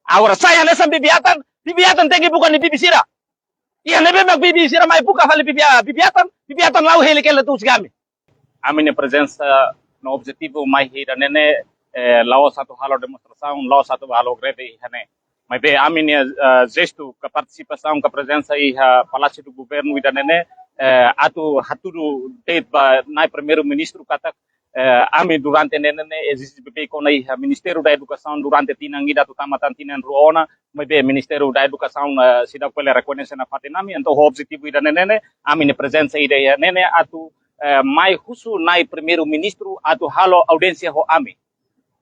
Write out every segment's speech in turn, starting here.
Agora, sai nessa bibiatan tem que bukan di bibisira. Iya nebe mag bibisira mai buka fali bibiatan lau hele kela tu sigami. A minha presença no objetivo mais hira nene lao satu halo demonstração, lao satu halo greve hane. Mas bem, a minha gesto com a participação, com a presença aí Palácio do Governo e da nene atu haturu date ba nai primeiro-ministro kata ami durante nene existe bebê com aí Ministério da Educação durante tinangida tu tamatan tinan ruona, mas bem Ministério da Educação sida pela reconhecer na fatinami, então o objetivo da nene a minha presença aí da nene atu mai husu nai primeiro-ministro atu halo audiência ho ami.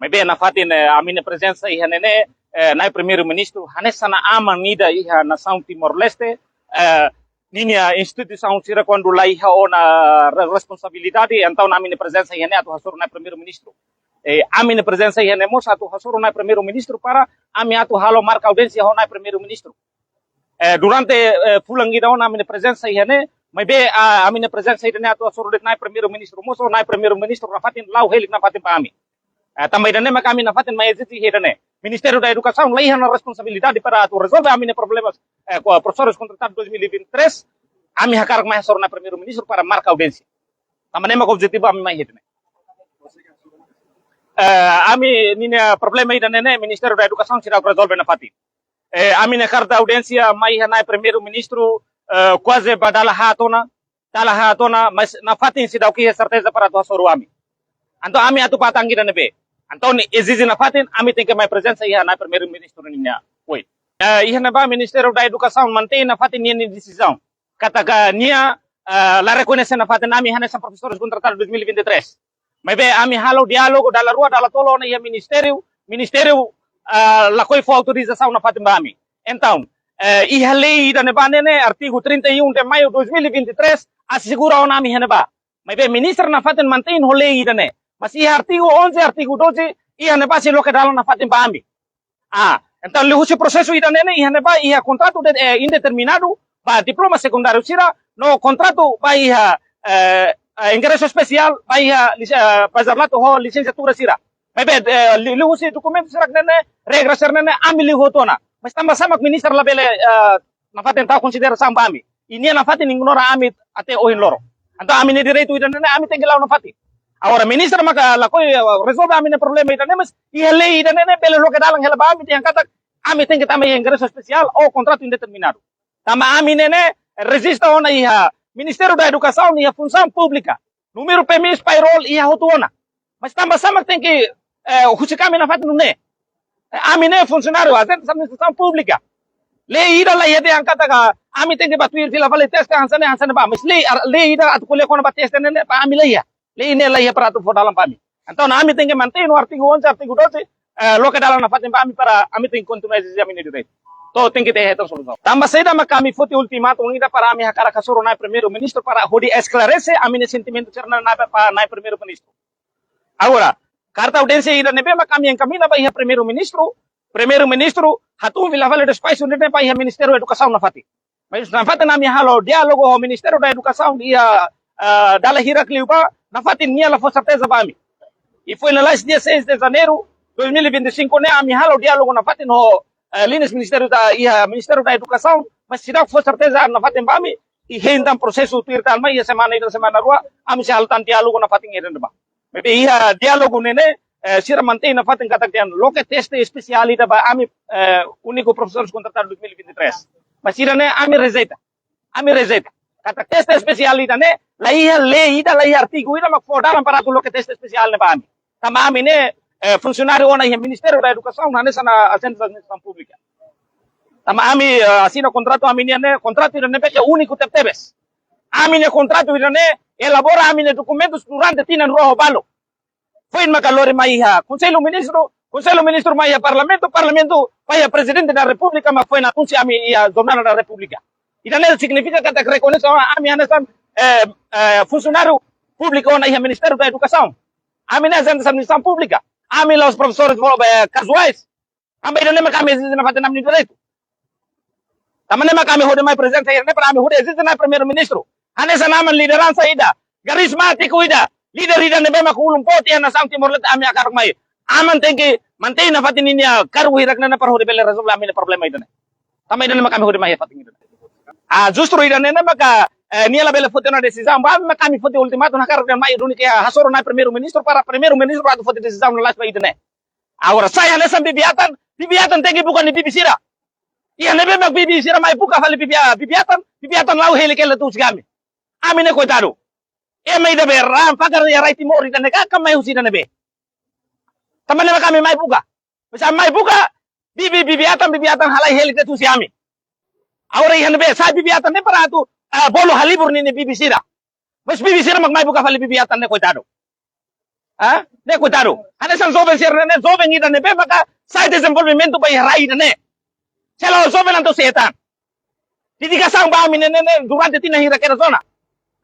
Mas bem na fatin a minha presença aí nene nai primeiro-ministro hanessa na ama nida iha nação Timor-Leste linha instituição sira quando lá iha ona responsabilidade então na minha presença iha atu hasur nai primeiro-ministro a minha presença iha nemos atu hasur nai primeiro-ministro para ami atu halo marca audiência ho nai primeiro-ministro durante fulangida ona minha presença iha ne mas bem a minha presença iha atu hasur nai primeiro-ministro moso nai primeiro-ministro na fatin lau helik na fatin pa ami também dane kami na fatin mai existe iha ne Ministério da Educação lá iha na responsabilidade para resolver a minha problemas com professores contratados 2023 a minha carga mais na primeiro-ministro para marcar audiência também o objetivo a minha mais hitne a minha problema ida nene Ministério da Educação será resolver na fatin a minha carta audiência mais na primeiro-ministro quase badala hatona mas na fatin se dá o que é certeza para tu asoro ami então a minha tu patangi da nebe então exige na fatin a minha tem que mais presença iha na primeiro-ministro ninya oi iha na ba Ministério da Educação mantém na fatin niya decisão kataga niya la reconhecer na fatin ami hana sa professores contratados 2023 mas bem ami halo diálogo dala rua dala tolo na iha ministério la coi for autorização na fatin ba ami então iha lei da neba nene artigo 31 de maio 2023 assegura ona ami hana ba mas bem ministro na fatin mantém ho lei da ne mas iha artigo 11 artigo 12 iha neba se lo que dala na fatin ba ami então o processo ida nene iha neba iha contrato indeterminado ba diploma secundário sira no contrato ba iha ingresso especial ba iha bacharelato ho licenciatura sira mas bem lihusi documento sira nene regra sira nene ami lihotona mas tambah sama minister la bele na fatin ta consideração ba ami ini na fatin ignora ami ate ohin loro então ami ne direito ida nene ami tengilaw na fatin agora minister maka la coi resolve ami ne problema ida nene mas iha lei ida nene bele lo que dalang hela ba ami yang kata ami tem que também ingresso especial ou contrato indeterminado tama ami nene resista ona iha Ministério da Educação iha função pública número permis payroll iha hotuona mas tambah sama tem que husikami na fatin ne ami ne funcionário agente da administração pública lei ida la iha de yang kata ami tem que batuir fila vale teste hansane ba mas lei ida atu kuliah kona bateste nene pa ami lei lei ne la iha para atu for dalam pa ami então ami tem que manter no artigo 11 artigo 12 lo que dalam na fatin pa ami para ami tem que continuar exercer ami direito to tem que ter essa solução tambah saída kami futi ultimatum ida para ami hakara kasuro na primeiro-ministro para hodi esclarecer ami ne sentimento cerna na primeiro-ministro agora carta audiência ida nebe kami yang kami na ba iha primeiro-ministro hatum vila vale de space nebe pa iha Ministério da Educação na fatin mas na fatin ami halo diálogo ho Ministério da Educação iha dala hirakliu pa na fatin niya la for certeza ba ami e foi na last dia 6 de janeiro 2025 ne ami halo diálogo na fatin ho linhas Ministério da Educação mas se dá for certeza na fatin ba ami e hentam processo tirtal mai semana ida semana rua ami se haltan diálogo na fatin ida ba maybe iha diálogo nene sira mantém na fatin kataktian lo que teste especial ida ba ami único professores contratados 2023 mas sira ne ami rezeita kata teste especial ida ne la iha lei ida la iha artigo ida mak fodalan para lo que teste especial ne ba ami tama ami ne funcionário ona iha Ministério da Educação na nessa na agente da administração pública tama ami assina contrato ami ne contrato ida ne peke único tebes ami ne contrato ida ne elabora ami ne documentos durante tinan roho balo foi makalore mai iha Conselho Ministro mai iha Parlamento mai iha Presidente da República mas foi na kunci ami iha Jornada da República ida ne significa que reconhece ami anesan funcionário público ona iha Ministério da Educação ami ne agente da administração pública ami los professores casuais ami ida ne kami existe na fatin ami direito tamane kami hode mai presença ida ne para ami hode existe na primeiro-ministro anesa naman liderança ida carismático ida líder ida ne bema kulum poti na Timor-Leste ami akar mai aman tem que mantei na fatin niya karu hirak na para hodi bele resolve amin problema ito na. Tama ito na kami hodi mahi fatin ito. Justru ito na maka niya la bele foto na decisão ba kami foto ultimato na karu mai duni kaya hasoro na primeiro ministro para primeiro ministro atu foto decisão na last pa ito na. Agora saya nessa bibiatan tegi bukan di bibisira. Iya nebe mag bibisira mai buka fali bibiatan lau hele kele tu sigami. Amine coitado. E mai de berram pagar ya rai timori dan ka mai usi dan nebe. Taman na kami mai buka. Bisa mai buka bibiatan halai hele tu sigami. Agora iya nebe sa bibiatan ne para tu bolo halibur ni bibisira. Mas bibisira mag mai buka fali bibiatan ne coitado. Ne coitado. Ana san jovem ser ne jovem ida ne be maka sai desenvolvimento pa rai ne. Selo jovem anto setan. Titika sang ba amin ne durante tina hira kera zona.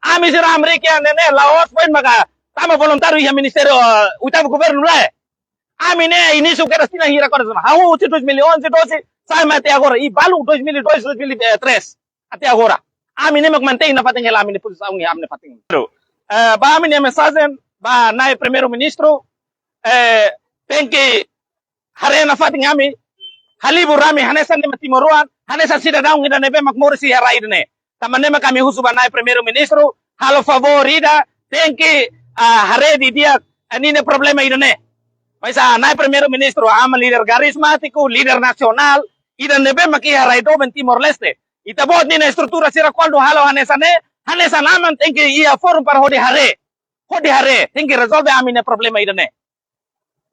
Ami sira Amerika ne Laos poin maka tama voluntario ya ministerio utang governo lá. Ami ne início kera tina hira kera zona. Hau 2011 12 sai mate agora e balu 2002 2003 até agora. Ami ne mag mantém na fating ela ami ne posição ni ami ne fating. Ba ami ne mensagem ba nai primeiro ministro tem que harena fating ami halibu rami hanesan ne matimoruan hanesan sida daung ida nebe makmursi haraid ne tamane kami husuban nai primeiro ministro halo favorida tem que haredi dia anine problema ida ne mas nai primeiro ministro ama líder carismático líder nacional ida nebe maki haraido ben Timor Leste ita bot ni na estrutura sira quando halo hanesan aman tem que ia forum para hode hare tem que resolve amine problema ida ne.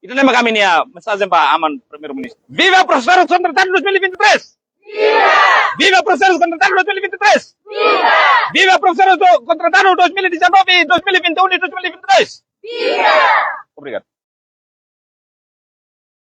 Itu nama kami ni mensagem Pak Aman Primeiro Ministro. Viva Prosperos Contratado 2023! Viva! Viva Prosperos Contratado 2023! Viva! Viva Prosperos Contratado 2019, 2021 e 2022! Viva! Obrigado.